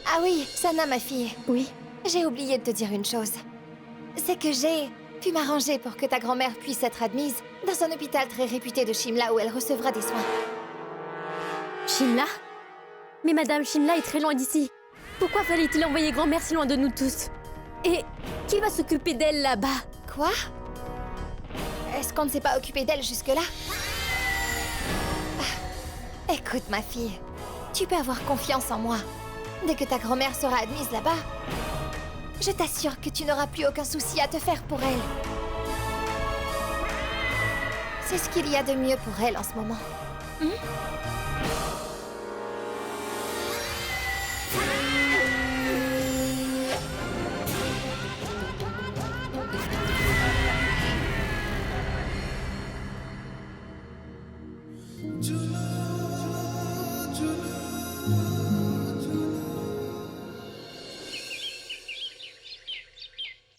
Ah oui, Sana, ma fille. Oui. J'ai oublié de te dire une chose. C'est que j'ai pu m'arranger pour que ta grand-mère puisse être admise dans un hôpital très réputé de Shimla où elle recevra des soins. Shimla? Mais Madame Shimla est très loin d'ici. Pourquoi fallait-il envoyer grand-mère si loin de nous tous? Et qui va s'occuper d'elle là-bas? Quoi? Est-ce qu'on ne s'est pas occupé d'elle jusque-là? Écoute, ma fille, tu peux avoir confiance en moi. Dès que ta grand-mère sera admise là-bas, je t'assure que tu n'auras plus aucun souci à te faire pour elle. C'est ce qu'il y a de mieux pour elle en ce moment.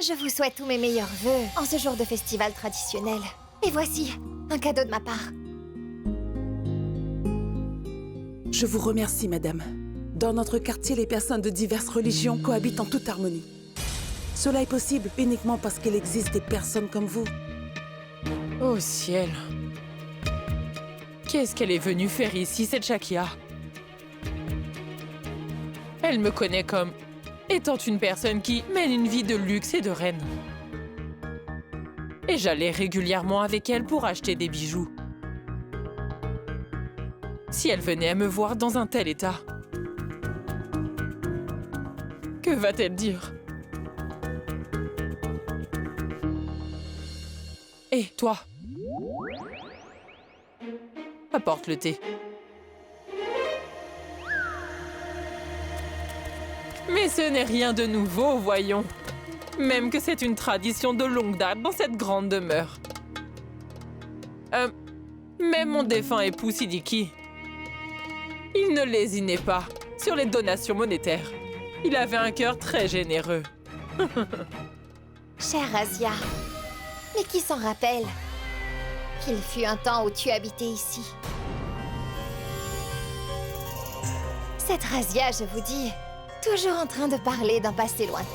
Je vous souhaite tous mes meilleurs vœux en ce jour de festival traditionnel. Et voici, un cadeau de ma part. Je vous remercie, madame. Dans notre quartier, les personnes de diverses religions cohabitent en toute harmonie. Cela est possible uniquement parce qu'il existe des personnes comme vous. Oh ciel! Qu'est-ce qu'elle est venue faire ici, cette Shakia? Elle me connaît comme étant une personne qui mène une vie de luxe et de reine. Et j'allais régulièrement avec elle pour acheter des bijoux. Si elle venait à me voir dans un tel état, que va-t-elle dire? Hé, toi! Apporte le thé. Mais ce n'est rien de nouveau, voyons. Même que c'est une tradition de longue date dans cette grande demeure. Même mon défunt époux Siddiqui, il ne lésinait pas sur les donations monétaires. Il avait un cœur très généreux. Chère Razia, mais qui s'en rappelle qu'il fut un temps où tu habitais ici? Cette Razia, je vous dis, toujours en train de parler d'un passé lointain.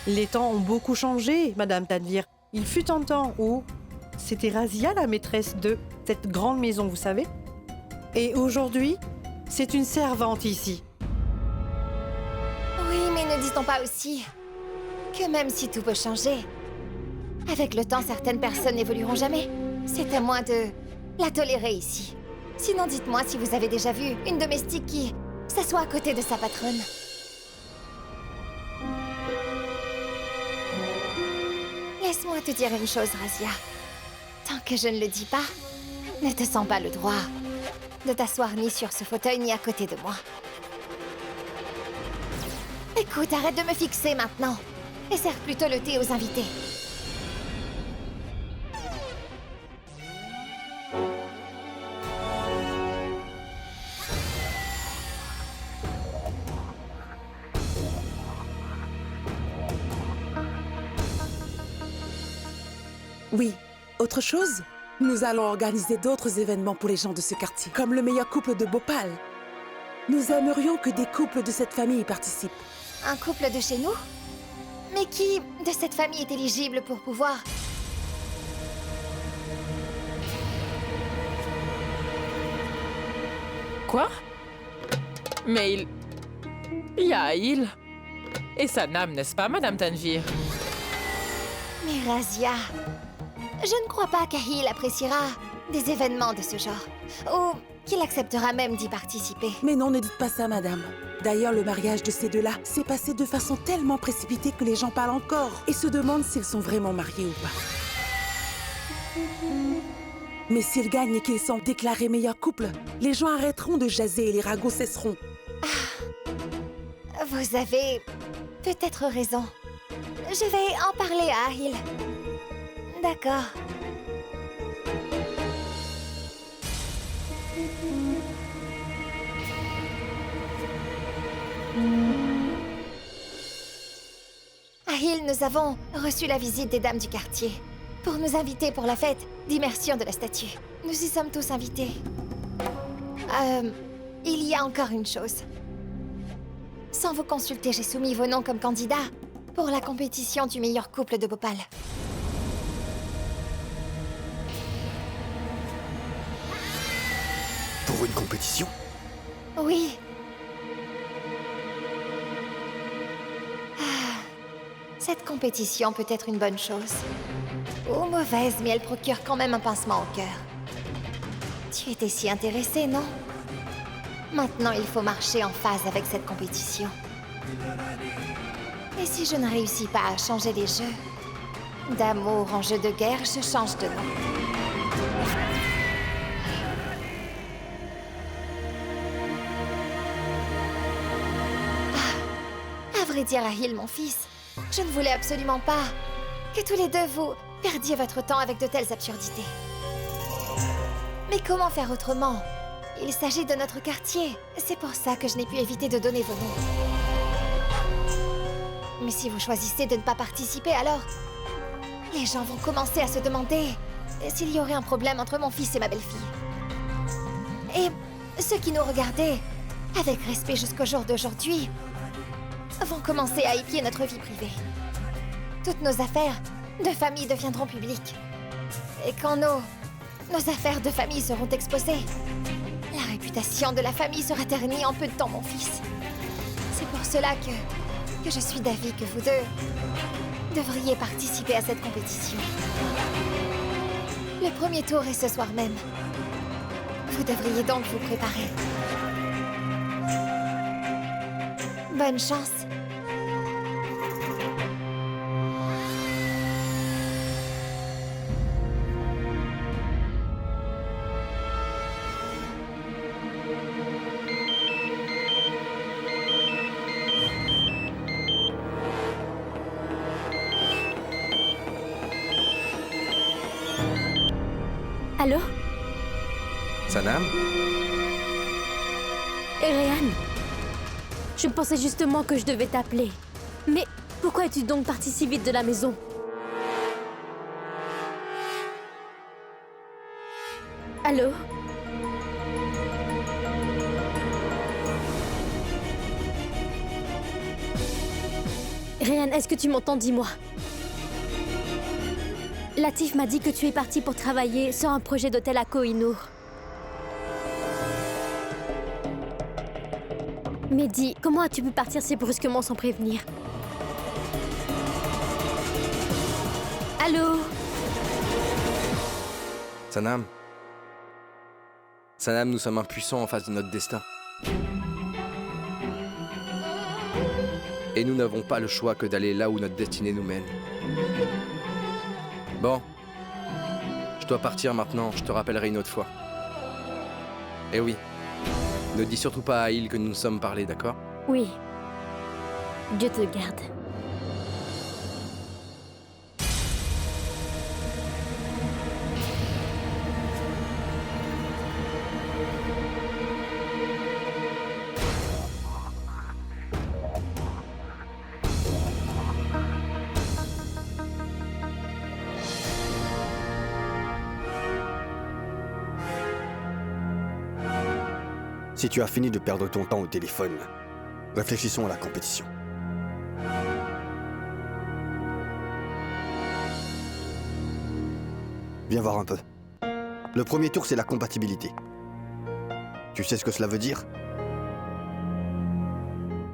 Les temps ont beaucoup changé, Madame Tanvir. Il fut un temps où c'était Razia la maîtresse de cette grande maison, vous savez. Et aujourd'hui, c'est une servante ici. Oui, mais ne dit-on pas aussi que même si tout peut changer, avec le temps, certaines personnes n'évolueront jamais. C'est à moi de la tolérer ici. Sinon, dites-moi si vous avez déjà vu une domestique qui s'assoit à côté de sa patronne. Laisse-moi te dire une chose, Razia. Tant que je ne le dis pas, ne te sens pas le droit de t'asseoir ni sur ce fauteuil ni à côté de moi. Écoute, arrête de me fixer maintenant et sers plutôt le thé aux invités. Oui, autre chose? Nous allons organiser d'autres événements pour les gens de ce quartier, comme le meilleur couple de Bhopal. Nous aimerions que des couples de cette famille y participent. Un couple de chez nous? Mais qui de cette famille est éligible pour pouvoir... Quoi? Mais il y a Aïl. Et Sanam, n'est-ce pas, Madame Tanvir? Mais Razia, je ne crois pas qu'Ahil appréciera des événements de ce genre. Ou qu'il acceptera même d'y participer. Mais non, ne dites pas ça, madame. D'ailleurs, le mariage de ces deux-là s'est passé de façon tellement précipitée que les gens parlent encore et se demandent s'ils sont vraiment mariés ou pas. Mais s'ils gagnent et qu'ils sont déclarés meilleurs couples, les gens arrêteront de jaser et les ragots cesseront. Vous avez peut-être raison. Je vais en parler à Ahil. D'accord. ville, nous avons reçu la visite des dames du quartier pour nous inviter pour la fête d'immersion de la statue. Nous y sommes tous invités. Il y a encore une chose. Sans vous consulter, j'ai soumis vos noms comme candidats pour la compétition du meilleur couple de Bhopal. Pour une compétition? Oui. Cette compétition peut être une bonne chose. Ou mauvaise, mais elle procure quand même un pincement au cœur. Tu étais si intéressée, non? Maintenant, il faut marcher en phase avec cette compétition. Et si je ne réussis pas à changer les jeux, d'amour en jeu de guerre, je change de nom. À vrai dire, Ahil, mon fils, je ne voulais absolument pas que tous les deux vous perdiez votre temps avec de telles absurdités. Mais comment faire autrement? Il s'agit de notre quartier. C'est pour ça que je n'ai pu éviter de donner vos noms. Mais si vous choisissez de ne pas participer, alors les gens vont commencer à se demander s'il y aurait un problème entre mon fils et ma belle-fille. Et ceux qui nous regardaient avec respect jusqu'au jour d'aujourd'hui vont commencer à épier notre vie privée. Toutes nos affaires de famille deviendront publiques. Et quand nos affaires de famille seront exposées, la réputation de la famille sera ternie en peu de temps, mon fils. C'est pour cela que je suis d'avis que vous deux devriez participer à cette compétition. Le premier tour est ce soir même. Vous devriez donc vous préparer. Bonne chance. Allô? Sanam? Réan, je pensais justement que je devais t'appeler. Mais pourquoi es-tu donc partie si vite de la maison? Allô? Réan, est-ce que tu m'entends? Dis-moi. Latif m'a dit que tu es parti pour travailler sur un projet d'hôtel à Koh-i-Noor. Mais dis, comment as-tu pu partir si brusquement sans prévenir? Allô? Sanam? Sanam, nous sommes impuissants en face de notre destin. Et nous n'avons pas le choix que d'aller là où notre destinée nous mène. Bon. Je dois partir maintenant, je te rappellerai une autre fois. Et oui. Ne dis surtout pas à Ahil que nous nous sommes parlé, d'accord? Oui. Dieu te garde. Si tu as fini de perdre ton temps au téléphone, réfléchissons à la compétition. Viens voir un peu. Le premier tour, c'est la compatibilité. Tu sais ce que cela veut dire?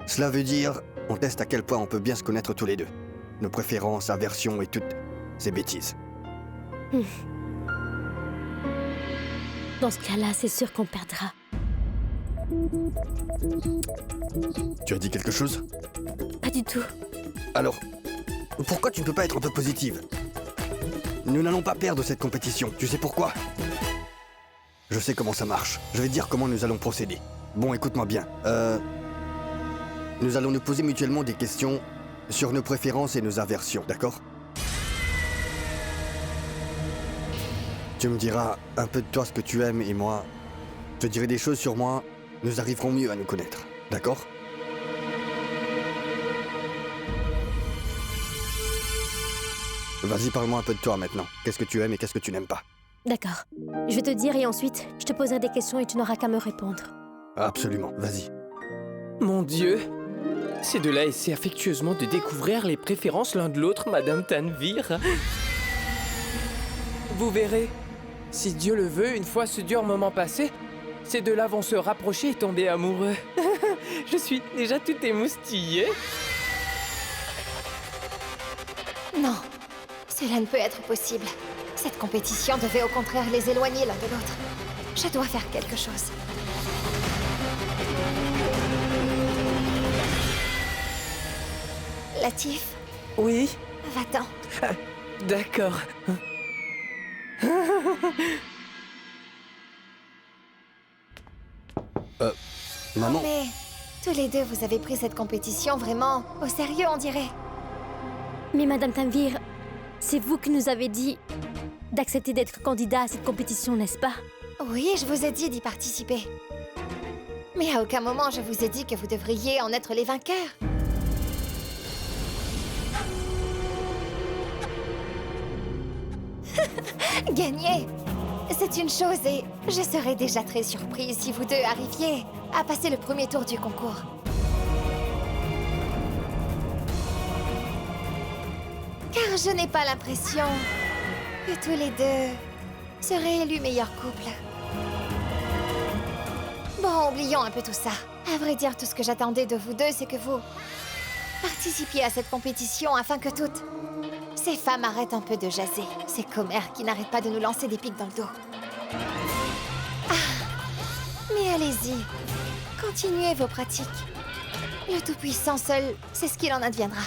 Cela veut dire, on teste à quel point on peut bien se connaître tous les deux. Nos préférences, aversions et toutes ces bêtises. Dans ce cas-là, c'est sûr qu'on perdra. Tu as dit quelque chose? Pas du tout. Alors, pourquoi tu ne peux pas être un peu positive? Nous n'allons pas perdre cette compétition. Tu sais pourquoi? Je sais comment ça marche. Je vais te dire comment nous allons procéder. Bon, écoute-moi bien. Nous allons nous poser mutuellement des questions sur nos préférences et nos aversions, d'accord? Tu me diras un peu de toi ce que tu aimes et moi, je te dirai des choses sur moi. Nous arriverons mieux à nous connaître, d'accord? Vas-y, parle-moi un peu de toi maintenant. Qu'est-ce que tu aimes et qu'est-ce que tu n'aimes pas? D'accord. Je vais te dire et ensuite, je te poserai des questions et tu n'auras qu'à me répondre. Absolument, vas-y. Mon Dieu! Ces deux-là essaient affectueusement de découvrir les préférences l'un de l'autre, Madame Tanvir. Vous verrez. Si Dieu le veut, une fois ce dur moment passé, ces deux-là vont se rapprocher et tomber amoureux. Je suis déjà tout émoustillée. Non, cela ne peut être possible. Cette compétition devait au contraire les éloigner l'un de l'autre. Je dois faire quelque chose. Latif, Oui, va-t'en. d'accord. Maman, Mais tous les deux, vous avez pris cette compétition vraiment au sérieux, on dirait. Mais Madame Tanvir, c'est vous qui nous avez dit d'accepter d'être candidat à cette compétition, n'est-ce pas? Oui, je vous ai dit d'y participer. Mais à aucun moment je vous ai dit que vous devriez en être les vainqueurs. Gagner, c'est une chose et je serais déjà très surprise si vous deux arriviez à passer le premier tour du concours. Car je n'ai pas l'impression que tous les deux seraient élus meilleur couple. Bon, oublions un peu tout ça. À vrai dire, tout ce que j'attendais de vous deux, c'est que vous participiez à cette compétition afin que toutes ces femmes arrêtent un peu de jaser. Ces commères qui n'arrêtent pas de nous lancer des pics dans le dos. Ah, mais allez-y, continuez vos pratiques. Le Tout-Puissant seul, c'est ce qu'il en adviendra.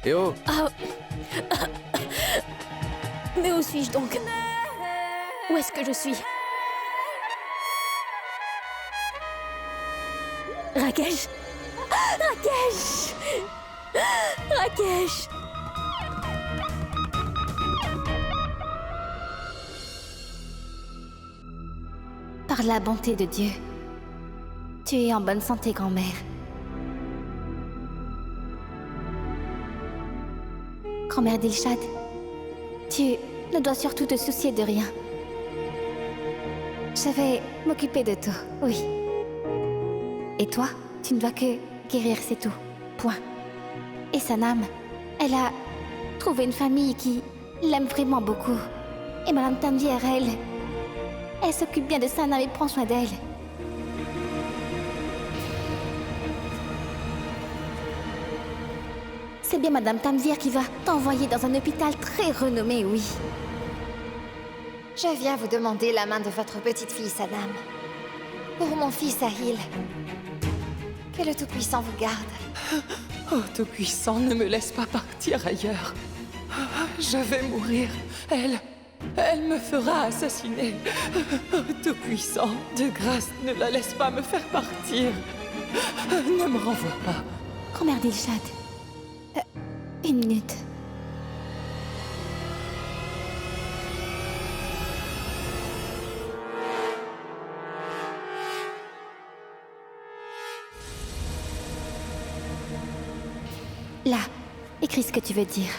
Eh oh! Mais où suis-je donc? Où est-ce que je suis? Rakesh! Rakesh! Rakesh! Par la bonté de Dieu, tu es en bonne santé, grand-mère. Grand-mère Dilshad, tu ne dois surtout te soucier de rien. Je vais m'occuper de tout, oui. Et toi, tu ne dois que guérir, c'est tout. Point. Et Sanam, elle a trouvé une famille qui l'aime vraiment beaucoup. Et Madame Tanvir, elle s'occupe bien de Sanam et prend soin d'elle. C'est bien Madame Tanvir qui va t'envoyer dans un hôpital très renommé, oui. Je viens vous demander la main de votre petite fille, Sanam. Pour mon fils, Sahil. Que le Tout-Puissant vous garde. Oh, Tout-Puissant, ne me laisse pas partir ailleurs. Je vais mourir. Elle me fera assassiner. Oh, Tout-Puissant, de grâce, ne la laisse pas me faire partir. Ne me renvoie pas. Grand-mère Dilshad. Une minute. Là, écris ce que tu veux dire.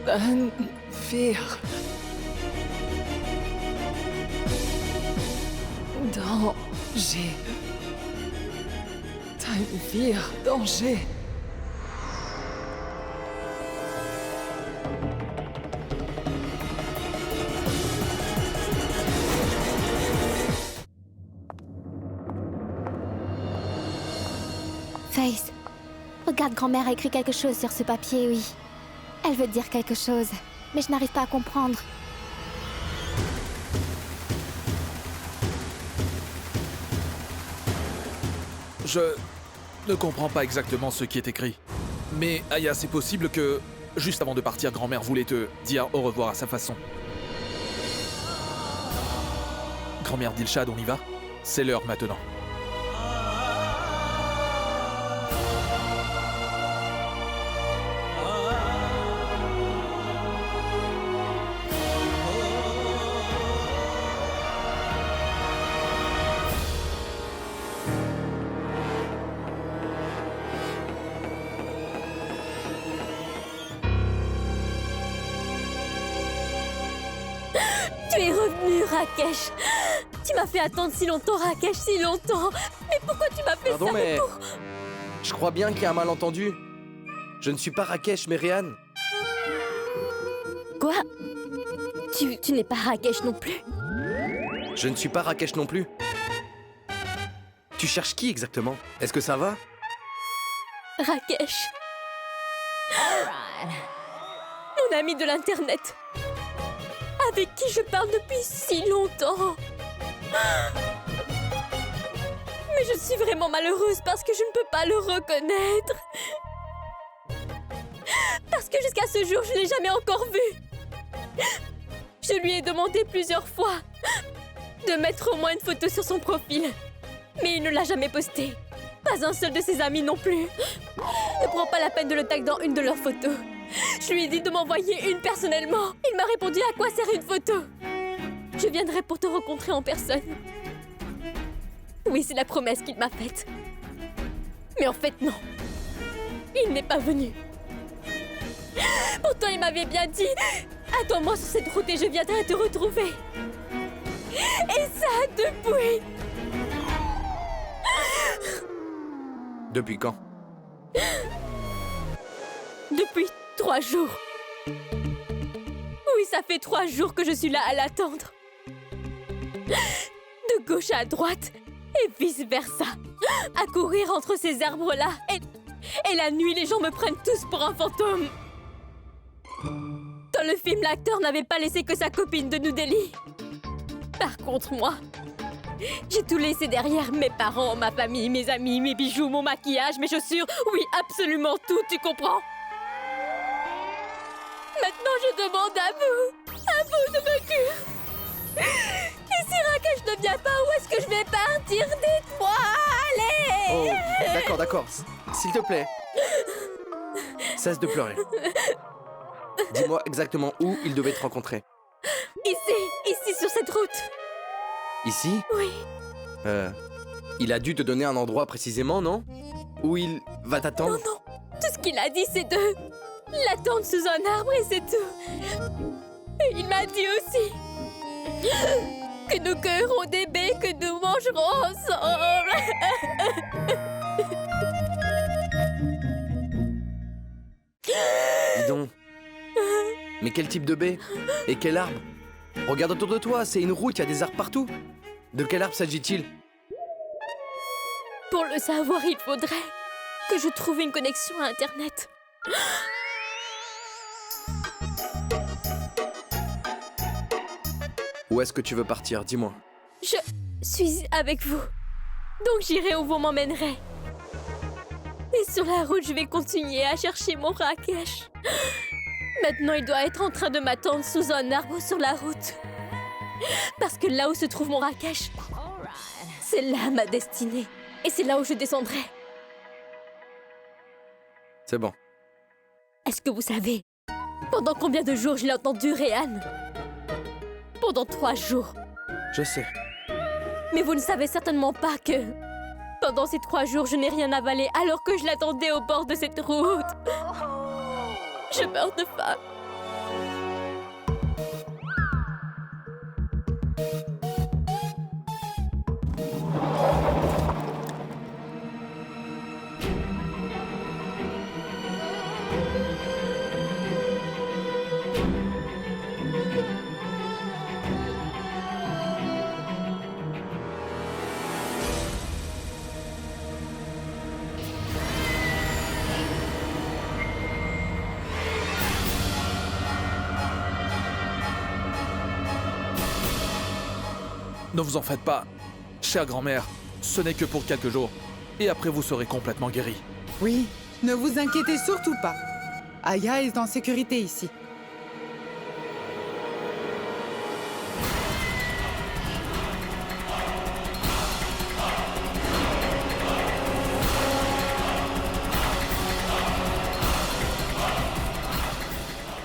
Tanvir. Danger. Tanvir, danger. Face, regarde, grand-mère a écrit quelque chose sur ce papier, oui. Elle veut dire quelque chose, mais je n'arrive pas à comprendre. Je ne comprends pas exactement ce qui est écrit. Mais Aya, c'est possible que, juste avant de partir, grand-mère voulait te dire au revoir à sa façon. Grand-mère Dilshad, on y va? C'est l'heure maintenant. Tu es revenu, Rakesh. Tu m'as fait attendre si longtemps, Rakesh, si longtemps. Mais pourquoi tu m'as fait Pardon, ça mais... Je crois bien qu'il y a un malentendu. Je ne suis pas Rakesh, mais Réan. Quoi? Tu n'es pas Rakesh non plus? Je ne suis pas Rakesh non plus. Tu cherches qui exactement? Est-ce que ça va? Rakesh. Mon ami de l'Internet. Avec qui je parle depuis si longtemps. Mais je suis vraiment malheureuse parce que je ne peux pas le reconnaître. Parce que jusqu'à ce jour, je ne l'ai jamais encore vu. Je lui ai demandé plusieurs fois de mettre au moins une photo sur son profil. Mais il ne l'a jamais posté. Pas un seul de ses amis non plus. Ne prends pas la peine de le tag dans une de leurs photos. Je lui ai dit de m'envoyer une personnellement. Il m'a répondu à quoi sert une photo. Je viendrai pour te rencontrer en personne. Oui, c'est la promesse qu'il m'a faite. Mais en fait, non. Il n'est pas venu. Pourtant, il m'avait bien dit « Attends-moi sur cette route et je viendrai te retrouver. » Et ça, depuis... Depuis quand? Depuis 3 jours. Oui, ça fait 3 jours que je suis là à l'attendre. De gauche à droite et vice-versa. À courir entre ces arbres-là. Et la nuit, les gens me prennent tous pour un fantôme. Dans le film, l'acteur n'avait pas laissé que sa copine de New Delhi. Par contre, moi, j'ai tout laissé derrière. Mes parents, ma famille, mes amis, mes bijoux, mon maquillage, mes chaussures. Oui, absolument tout, tu comprends? Maintenant, je demande à vous de me cuire. Et si Rakesh ne vient pas, où est-ce que je vais partir? Dites-moi, allez! Oh, d'accord. S'il te plaît. Cesse de pleurer. Dis-moi exactement où il devait te rencontrer. Ici, sur cette route. Ici? Oui. Il a dû te donner un endroit précisément, non? Où il va t'attendre? Non. Tout ce qu'il a dit, c'est de l'attendre sous un arbre et c'est tout. Et il m'a dit aussi que nous cueillerons des baies, que nous mangerons ensemble. Dis donc. Mais quel type de baie? Et quel arbre? Regarde autour de toi, c'est une route, il y a des arbres partout. De quel arbre s'agit-il? Pour le savoir, il faudrait que je trouve une connexion à Internet. Où est-ce que tu veux partir? Dis-moi. Je suis avec vous. Donc j'irai où vous m'emmènerez. Et sur la route, je vais continuer à chercher mon Rakesh. Maintenant, il doit être en train de m'attendre sous un arbre sur la route. Parce que là où se trouve mon Rakesh, c'est là ma destinée. Et c'est là où je descendrai. C'est bon. Est-ce que vous savez pendant combien de jours je l'ai entendu, Réan? Pendant 3 jours. Je sais. Mais vous ne savez certainement pas que... pendant ces 3 jours, je n'ai rien avalé alors que je l'attendais au bord de cette route. Je meurs de faim. Ne vous en faites pas. Chère grand-mère, ce n'est que pour quelques jours. Et après, vous serez complètement guéri. Oui, ne vous inquiétez surtout pas. Aya est en sécurité ici.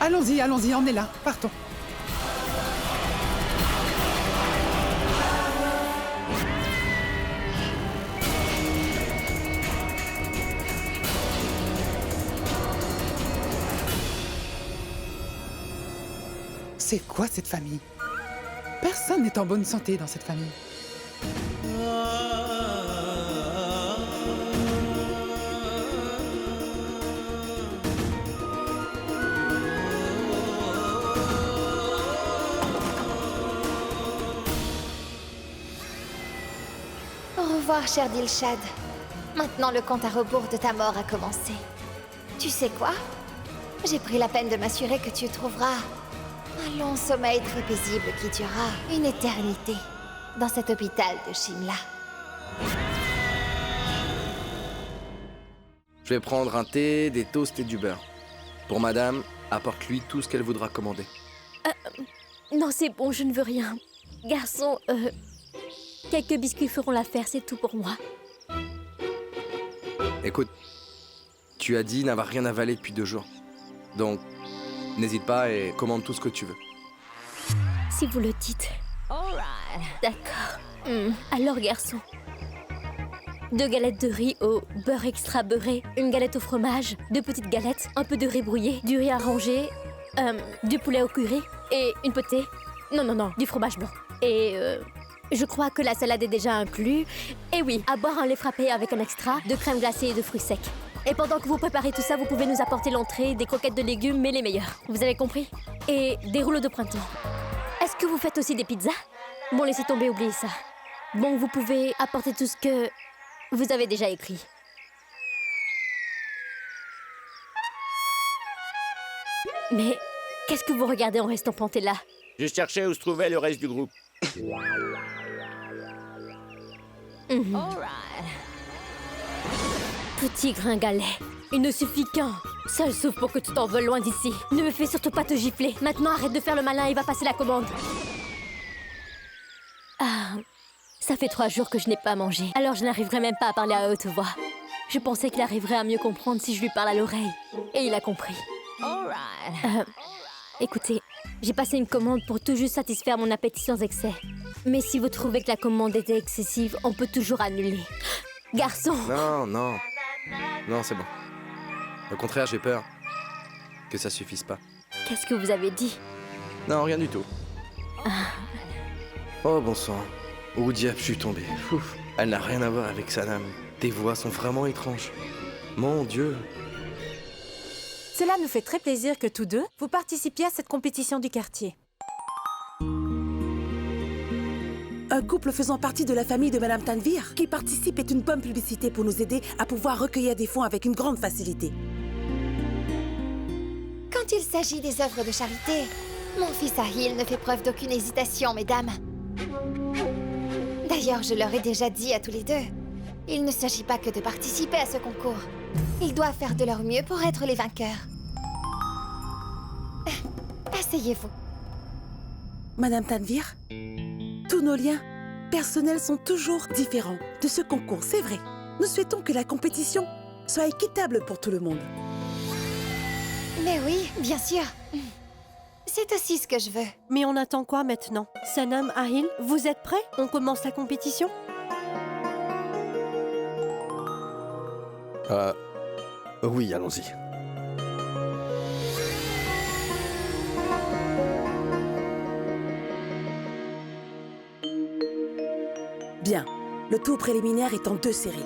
Allons-y, allons-y, on est là. Partons. C'est quoi cette famille? Personne n'est en bonne santé dans cette famille. Au revoir, cher Dilshad. Maintenant, le compte à rebours de ta mort a commencé. Tu sais quoi? J'ai pris la peine de m'assurer que tu trouveras un long sommeil très paisible qui durera une éternité dans cet hôpital de Shimla. Je vais prendre un thé, des toasts et du beurre. Pour madame, apporte-lui tout ce qu'elle voudra commander. Non, c'est bon, je ne veux rien. Garçon, quelques biscuits feront l'affaire, c'est tout pour moi. Écoute, tu as dit n'avoir rien avalé depuis 2 jours. Donc, n'hésite pas et commande tout ce que tu veux. Si vous le dites. D'accord. Alors, garçon. 2 galettes de riz au beurre extra beurré, 1 galette au fromage, 2 petites galettes, un peu de riz brouillé, du riz arrangé, du poulet au curry et une potée. Non, du fromage blanc. Et je crois que la salade est déjà inclue. Et oui, à boire un lait frappé avec un extra de crème glacée et de fruits secs. Et pendant que vous préparez tout ça, vous pouvez nous apporter l'entrée, des croquettes de légumes, mais les meilleures. Vous avez compris? Et des rouleaux de printemps. Est-ce que vous faites aussi des pizzas? Bon, laissez tomber, oubliez ça. Bon, vous pouvez apporter tout ce que vous avez déjà écrit. Mais qu'est-ce que vous regardez en restant planté là? Je cherchais où se trouvait le reste du groupe. Petit gringalet, il ne suffit qu'un. Seul sauf pour que tu t'envoles loin d'ici. Ne me fais surtout pas te gifler. Maintenant, arrête de faire le malin et va passer la commande. Ah, ça fait 3 jours que je n'ai pas mangé. Alors je n'arriverai même pas à parler à haute voix. Je pensais qu'il arriverait à mieux comprendre si je lui parle à l'oreille. Et il a compris. Écoutez, j'ai passé une commande pour tout juste satisfaire mon appétit sans excès. Mais si vous trouvez que la commande était excessive, on peut toujours annuler. Garçon! Non, c'est bon. Au contraire, j'ai peur que ça suffise pas. Qu'est-ce que vous avez dit? Non, rien du tout. Oh bon sang, où diable je suis tombé. Ouf. Elle n'a rien à voir avec Sanam. Tes voix sont vraiment étranges. Mon Dieu. Cela nous fait très plaisir que tous deux, vous participiez à cette compétition du quartier. Un couple faisant partie de la famille de Madame Tanvir qui participe est une bonne publicité pour nous aider à pouvoir recueillir des fonds avec une grande facilité. Quand il s'agit des œuvres de charité, mon fils Ahil ne fait preuve d'aucune hésitation, mesdames. D'ailleurs, je leur ai déjà dit à tous les deux. Il ne s'agit pas que de participer à ce concours. Ils doivent faire de leur mieux pour être les vainqueurs. Asseyez-vous. Madame Tanvir, tous nos liens personnels sont toujours différents de ce concours, c'est vrai. Nous souhaitons que la compétition soit équitable pour tout le monde. Mais oui, bien sûr. C'est aussi ce que je veux. Mais on attend quoi maintenant? Sanam, Ahil, vous êtes prêts? On commence la compétition? Oui, allons-y. Bien, le tour préliminaire est en 2 séries.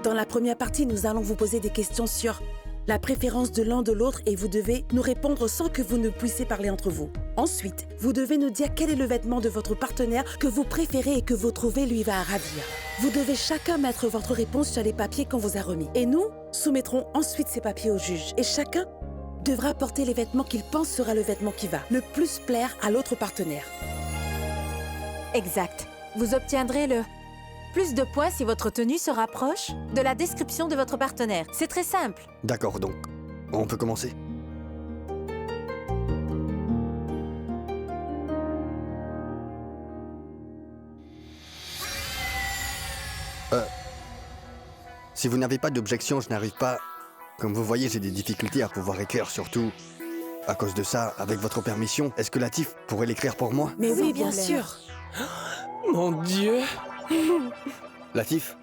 Dans la première partie, nous allons vous poser des questions sur la préférence de l'un de l'autre et vous devez nous répondre sans que vous ne puissiez parler entre vous. Ensuite, vous devez nous dire quel est le vêtement de votre partenaire que vous préférez et que vous trouvez lui va ravir. Vous devez chacun mettre votre réponse sur les papiers qu'on vous a remis. Et nous soumettrons ensuite ces papiers au juge. Et chacun devra porter les vêtements qu'il pense sera le vêtement qui va le plus plaire à l'autre partenaire. Exact. vous obtiendrez le plus de points si votre tenue se rapproche de la description de votre partenaire. C'est très simple. D'accord, donc. On peut commencer? Si vous n'avez pas d'objection, je n'arrive pas... Comme vous voyez, j'ai des difficultés à pouvoir écrire, surtout... À cause de ça, avec votre permission, est-ce que Latif pourrait l'écrire pour moi? Mais oui, Sans bien problème. sûr. Mon Dieu! Latif?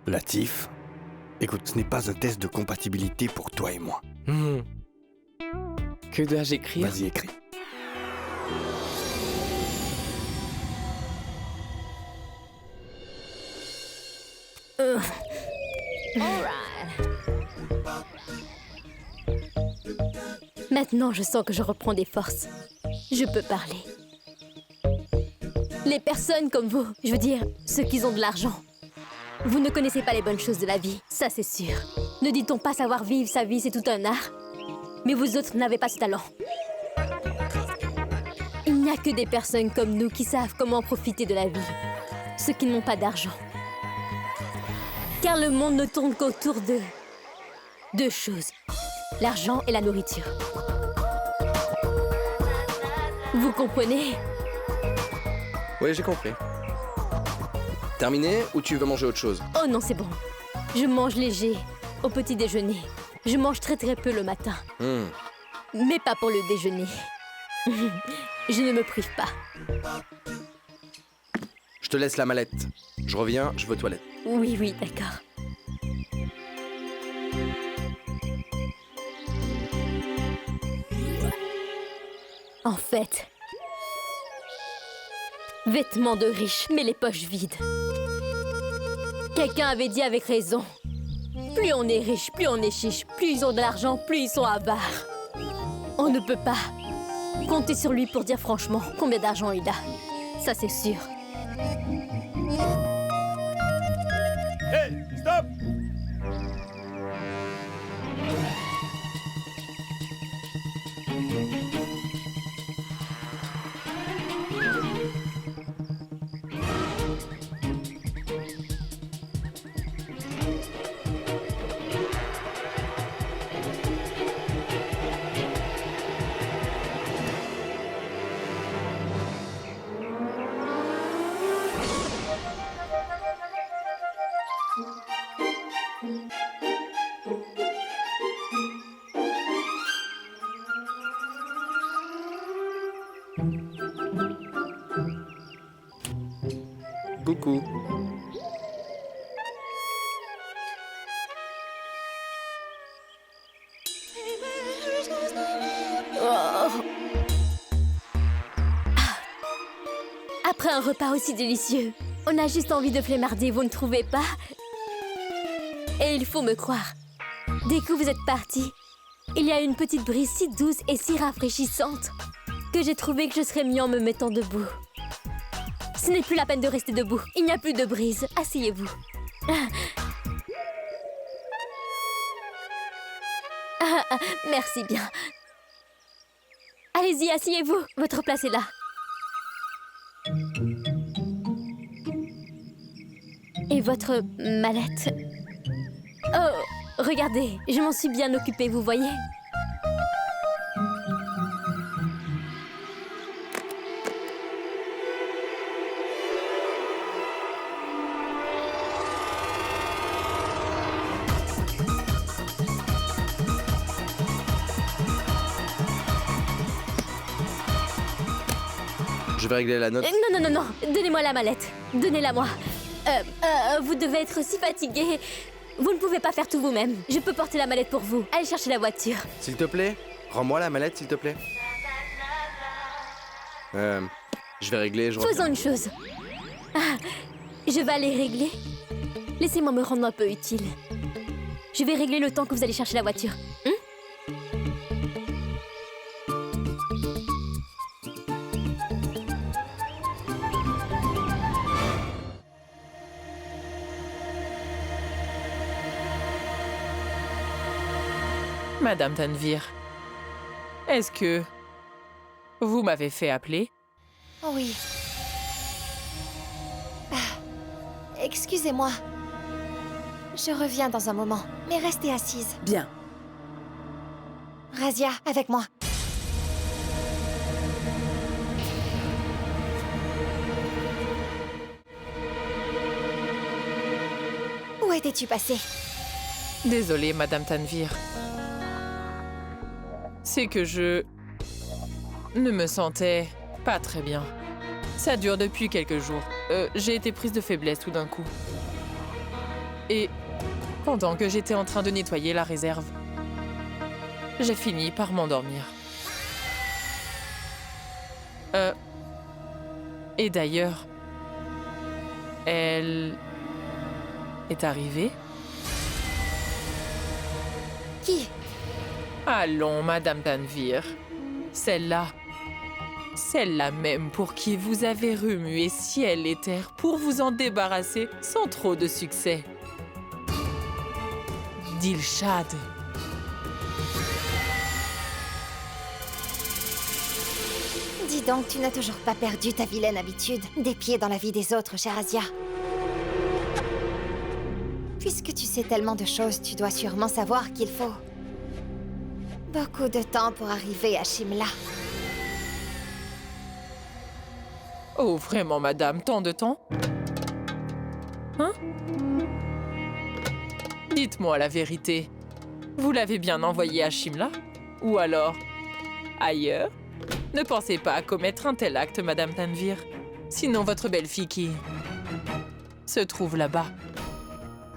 Latif, écoute, ce n'est pas un test de compatibilité pour toi et moi. Que dois-je écrire? Vas-y, écris. Maintenant, je sens que je reprends des forces. Je peux parler. Les personnes comme vous, je veux dire, ceux qui ont de l'argent, vous ne connaissez pas les bonnes choses de la vie, ça c'est sûr. Ne dit-on pas savoir vivre sa vie, c'est tout un art? Mais vous autres n'avez pas ce talent. Il n'y a que des personnes comme nous qui savent comment profiter de la vie. Ceux qui n'ont pas d'argent. Car le monde ne tourne qu'autour de deux choses. L'argent et la nourriture. Vous comprenez? Oui, j'ai compris. Terminé ou tu veux manger autre chose? Oh non, c'est bon. Je mange léger au petit déjeuner. Je mange très peu le matin. Mais pas pour le déjeuner. Je ne me prive pas. Je te laisse la mallette. Je reviens, je vais aux toilettes. Oui, d'accord. En fait, vêtements de riche, mais les poches vides. Quelqu'un avait dit avec raison. Plus on est riche, plus on est chiche. Plus ils ont de l'argent, plus ils sont avares. On ne peut pas compter sur lui pour dire franchement combien d'argent il a. Ça, c'est sûr. Hé, stop! Coucou. Après un repas aussi délicieux, on a juste envie de flemmarder, vous ne trouvez pas? Et il faut me croire. Dès que vous êtes partis, il y a une petite brise si douce et si rafraîchissante que j'ai trouvé que je serais mieux en me mettant debout. Ce n'est plus la peine de rester debout. Il n'y a plus de brise. Asseyez-vous. Merci bien. Allez-y, asseyez-vous. Votre place est là. Et votre mallette? Oh, regardez, je m'en suis bien occupée, vous voyez? Je vais régler la note. Non. Donnez-moi la mallette. Donnez-la-moi. Vous devez être si fatigué. Vous ne pouvez pas faire tout vous-même. Je peux porter la mallette pour vous. Allez chercher la voiture. S'il te plaît, rends-moi la mallette, s'il te plaît. Je vais régler, je reviens. Faisons une chose. Je vais aller régler. Laissez-moi me rendre un peu utile. Je vais régler le temps que vous allez chercher la voiture. Madame Tanvir, est-ce que vous m'avez fait appeler? Oui. Excusez-moi. Je reviens dans un moment, mais restez assise. Bien. Razia, avec moi. Où étais-tu passée? Désolée, Madame Tanvir. C'est que je ne me sentais pas très bien. Ça dure depuis quelques jours. J'ai été prise de faiblesse tout d'un coup. Et pendant que j'étais en train de nettoyer la réserve, j'ai fini par m'endormir. Et d'ailleurs, elle est arrivée. Qui? Allons, Madame Tanvir. Celle-là. Celle-là même pour qui vous avez remué ciel et terre pour vous en débarrasser sans trop de succès. Dilshad. Dis donc, tu n'as toujours pas perdu ta vilaine habitude des pieds dans la vie des autres, chère Asia. Puisque tu sais tellement de choses, tu dois sûrement savoir qu'il faut beaucoup de temps pour arriver à Shimla. Oh, vraiment, madame, tant de temps? Hein? Dites-moi la vérité. Vous l'avez bien envoyé à Shimla? Ou alors ailleurs? Ne pensez pas à commettre un tel acte, Madame Tanvir. Sinon, votre belle-fille qui se trouve là-bas.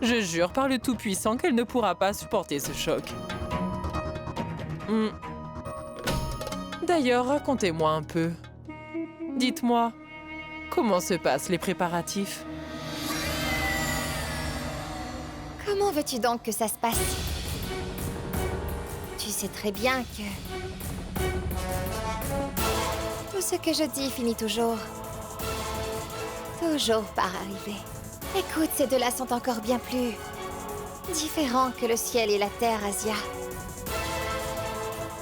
Je jure par le Tout-Puissant qu'elle ne pourra pas supporter ce choc. D'ailleurs, racontez-moi un peu. Dites-moi, comment se passent les préparatifs? Comment veux-tu donc que ça se passe? Tu sais très bien que tout ce que je dis finit toujours par arriver. Écoute, ces deux-là sont encore bien plus différents que le ciel et la terre, Asia.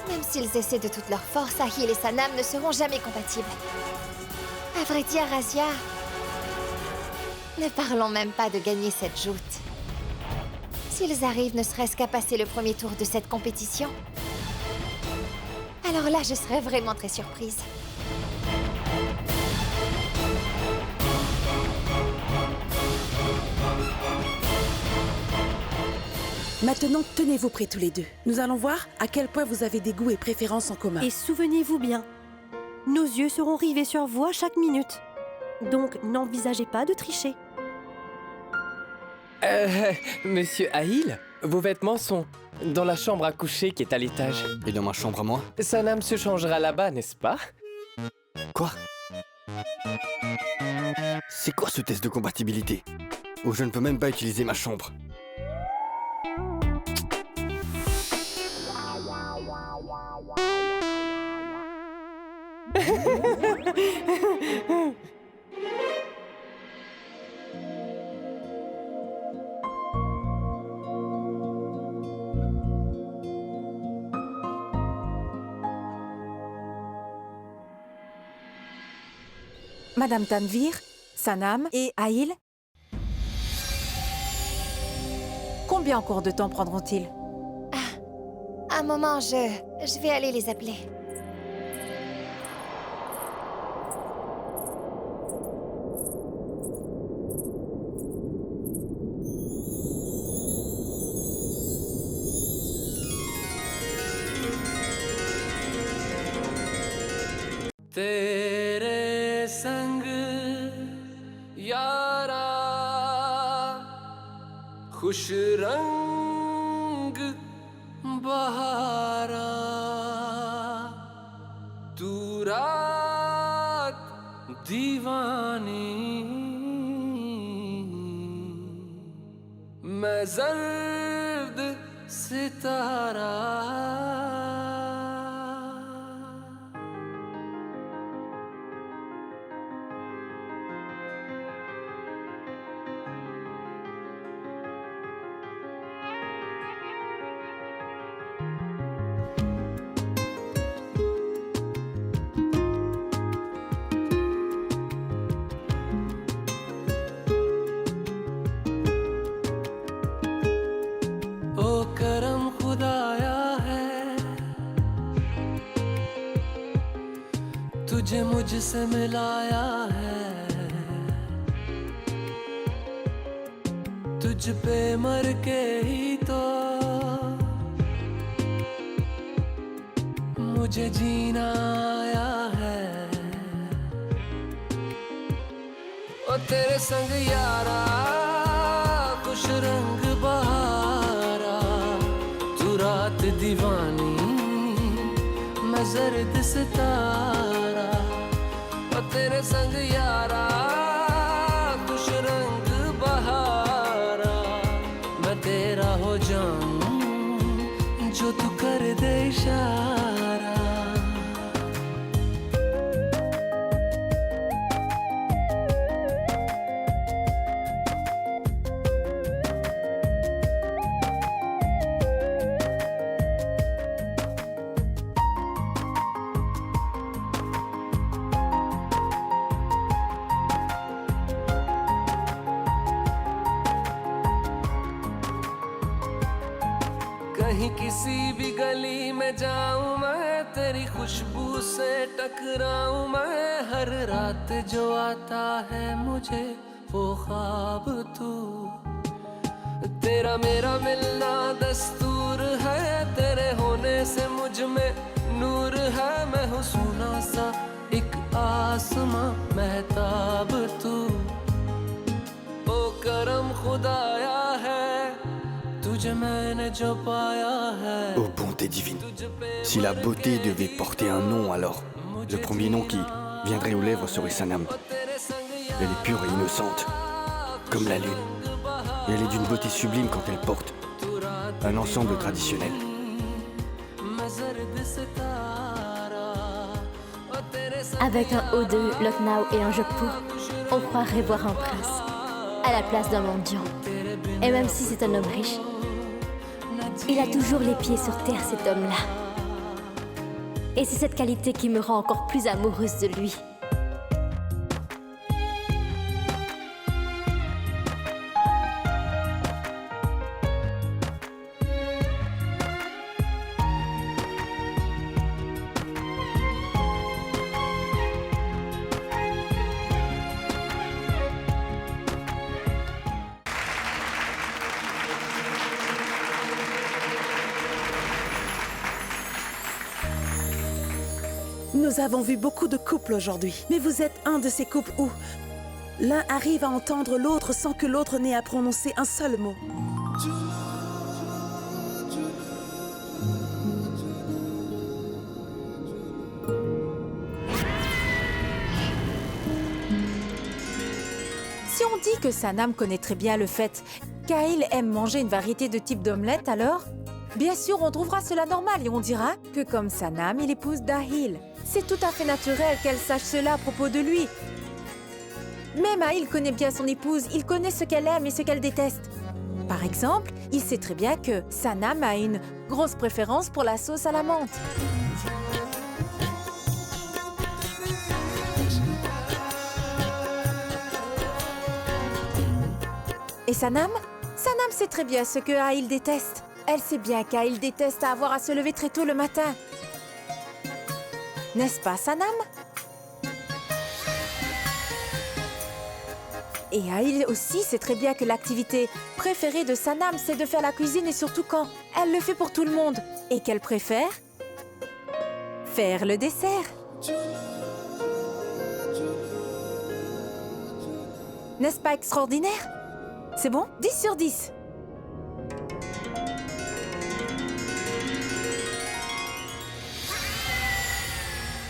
Même s'ils essaient de toute leur force, Ahil et Sanam ne seront jamais compatibles. À vrai dire, Asia, ne parlons même pas de gagner cette joute. S'ils arrivent ne serait-ce qu'à passer le premier tour de cette compétition, alors là, je serais vraiment très surprise. Maintenant, tenez-vous prêts tous les deux. Nous allons voir à quel point vous avez des goûts et préférences en commun. Et souvenez-vous bien, nos yeux seront rivés sur vous à chaque minute. Donc, n'envisagez pas de tricher. Monsieur Ahil, vos vêtements sont dans la chambre à coucher qui est à l'étage. Et dans ma chambre à moi? Sanam se changera là-bas, n'est-ce pas? Quoi? C'est quoi ce test de compatibilité? Où je ne peux même pas utiliser ma chambre? Madame Tanvir, Sanam et Ahil. Combien encore de temps prendront-ils? Un moment, je vais aller les appeler. तेरे संग यारा खुश रंग बहारा तू रात दीवानी मैं जर्द सितारा तुझे मुझसे मिलाया है तुझ पे मर के ही तो मुझे जीना आया है ओ तेरे संग यारा खुश रंग बहारा तू रात दीवानी मैं जर्द सितारा ओ तेरे संग यारा खुश रंग बहारा मैं तेरा हो जाऊं जो तू कर दे इशारा कहीं किसी भी गली में जाऊं मैं तेरी खुशबू से टकराऊं मैं हर रात जो आता है मुझे वो ख्वाब तू तेरा मेरा मिलना दस्तूर है तेरे होने से मुझ में नूर है मैं हूँ सोना सा एक आसमां महताब तू ओ करम खुदाया है तुझे मैंने जो पाया है Ô bonté divine, si la beauté devait porter un nom, alors le premier nom qui viendrait aux lèvres serait Sanam. Elle est pure et innocente, comme la lune. Et elle est d'une beauté sublime quand elle porte un ensemble traditionnel. Avec un haut de Lucknow et un jodhpur, on croirait voir un prince, à la place d'un mendiant. Et même si c'est un homme riche, il a toujours les pieds sur terre, cet homme-là. Et c'est cette qualité qui me rend encore plus amoureuse de lui. Nous avons vu beaucoup de couples aujourd'hui, mais vous êtes un de ces couples où l'un arrive à entendre l'autre sans que l'autre n'ait à prononcer un seul mot. Si on dit que Sanam connaît très bien le fait qu'Ahil aime manger une variété de types d'omelettes, alors bien sûr on trouvera cela normal et on dira que comme Sanam, il épouse Dahil. C'est tout à fait naturel qu'elle sache cela à propos de lui. Même Ahil connaît bien son épouse, il connaît ce qu'elle aime et ce qu'elle déteste. Par exemple, il sait très bien que Sanam a une grosse préférence pour la sauce à la menthe. Et Sanam sait très bien ce que Ahil déteste. Elle sait bien qu'Ahil déteste avoir à se lever très tôt le matin. N'est-ce pas, Sanam? Et Ahil aussi sait très bien que l'activité préférée de Sanam, c'est de faire la cuisine et surtout quand elle le fait pour tout le monde. Et qu'elle préfère faire le dessert. N'est-ce pas extraordinaire? C'est bon? 10 sur 10.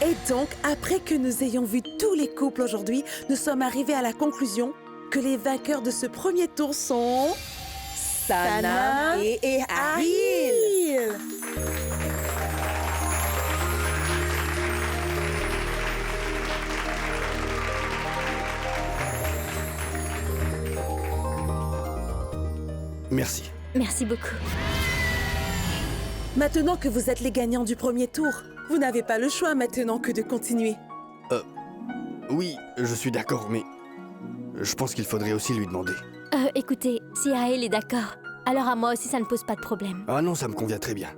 Et donc, après que nous ayons vu tous les couples aujourd'hui, nous sommes arrivés à la conclusion que les vainqueurs de ce premier tour sont Sanam et Ahil. Merci. Merci beaucoup. Maintenant que vous êtes les gagnants du premier tour, vous n'avez pas le choix maintenant que de continuer. Oui, je suis d'accord, mais je pense qu'il faudrait aussi lui demander. Écoutez, si Ahil est d'accord, alors à moi aussi ça ne pose pas de problème. Ah non, ça me convient très bien.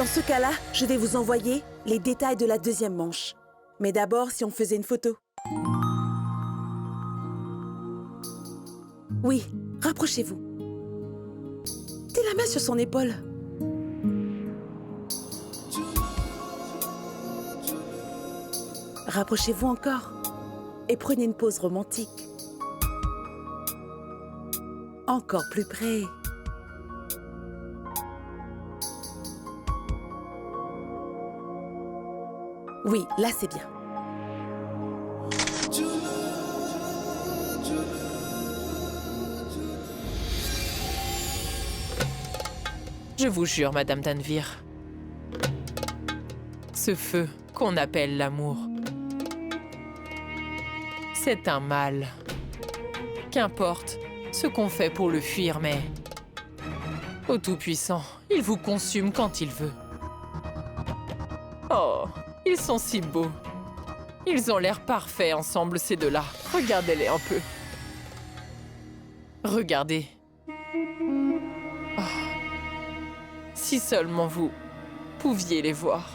Dans ce cas-là, je vais vous envoyer les détails de la deuxième manche. Mais d'abord, si on faisait une photo. Oui, rapprochez-vous. Mettez la main sur son épaule. Rapprochez-vous encore et prenez une pause romantique. Encore plus près. Oui, là c'est bien. Je vous jure, Madame Tanvir, ce feu qu'on appelle l'amour, c'est un mal. Qu'importe ce qu'on fait pour le fuir, mais au Tout-Puissant, il vous consume quand il veut. Oh, ils sont si beaux. Ils ont l'air parfaits ensemble, ces deux-là. Regardez-les un peu. Regardez. Oh. Si seulement vous pouviez les voir.